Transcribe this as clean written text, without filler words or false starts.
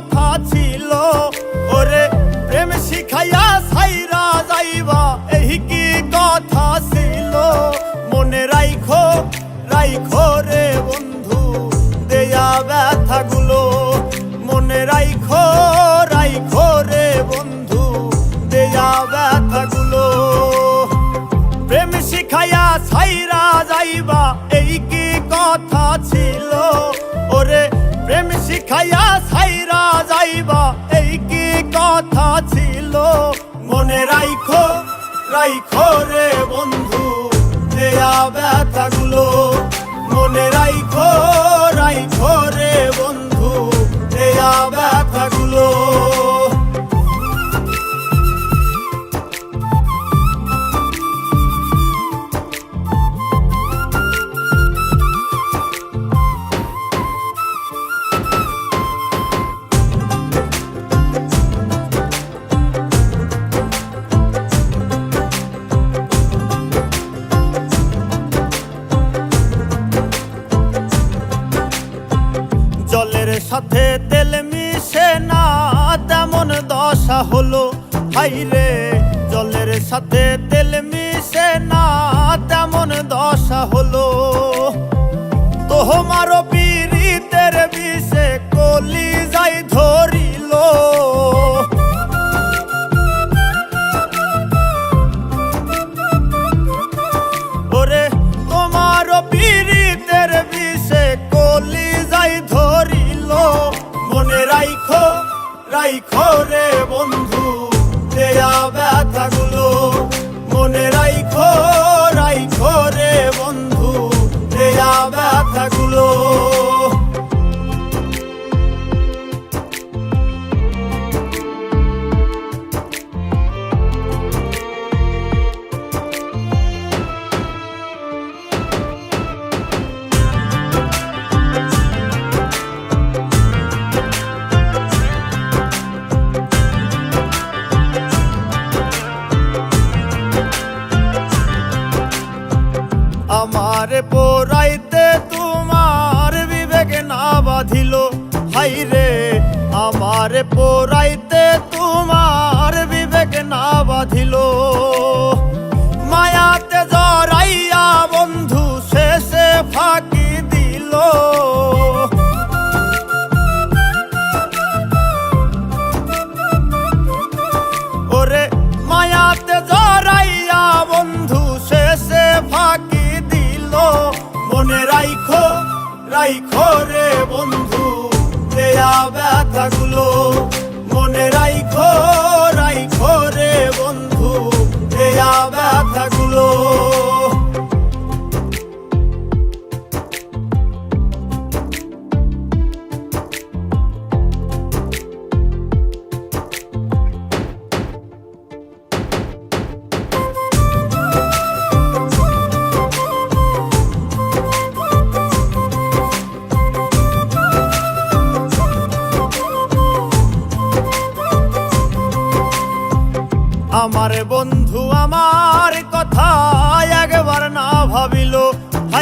কথা ছিল, ওরে প্রেম শিখাইয়া ছাইরা যাইবা এই কি কথা ছিল। মনে রাইখো রাইখো রে বন্ধু দেয়া ব্যথাগুলো, মনে রাইখো রাইখো রে বন্ধু দেয়া ব্যথাগুলো। প্রেম শিখাইয়া ছাইরা যাইবা এই কি কথা ছিল, ওরে প্রেম শিখাইয়া ছাইরা যাইবা এই কি কথা ছিল। মনে রাইখো রাইখো রে বন্ধু দেয়া ব্যথাগুলো, মনে রাইখো রাইখো রে বন্ধু দেয়া ব্যথাগুলো। জলের সাথে তেল মিশে না তেমন দশা হলো, হাইরে জলের সাথে তেল মিশে না তেমন দশা হলো। তোমারও পীড়িতের বিষে কলিজায় ধরিল, ওরে তোমারও পীড়িতের বিষে কলিজায় ধরিল। মনে রাইখো রাইখো রে বন্ধু দেয়া ব্যথাগুলো, মনে রাইখো রাইখো রে বন্ধু দেয়া ব্যথাগুলো। আমারে পোড়াইতে তোমার বিবেক না বাঁধিল, হাইরে আমারে পোড়াইতে তোমার বিবেক না বাঁধিল। মায়াতে জড়াইয়া বন্ধু শেষে ফাঁকি দিল, ওরে মায়াতে জড়াইয়া বন্ধু শেষে ফাঁকি দিল। মনে রাইখো রাইখো রে বন্ধু দেয়া ব্যথাগুলো, মনে রাইখো রাইখো রে বন্ধু দেয়া ব্যথাগুলো। আমার বন্ধু আমার কথা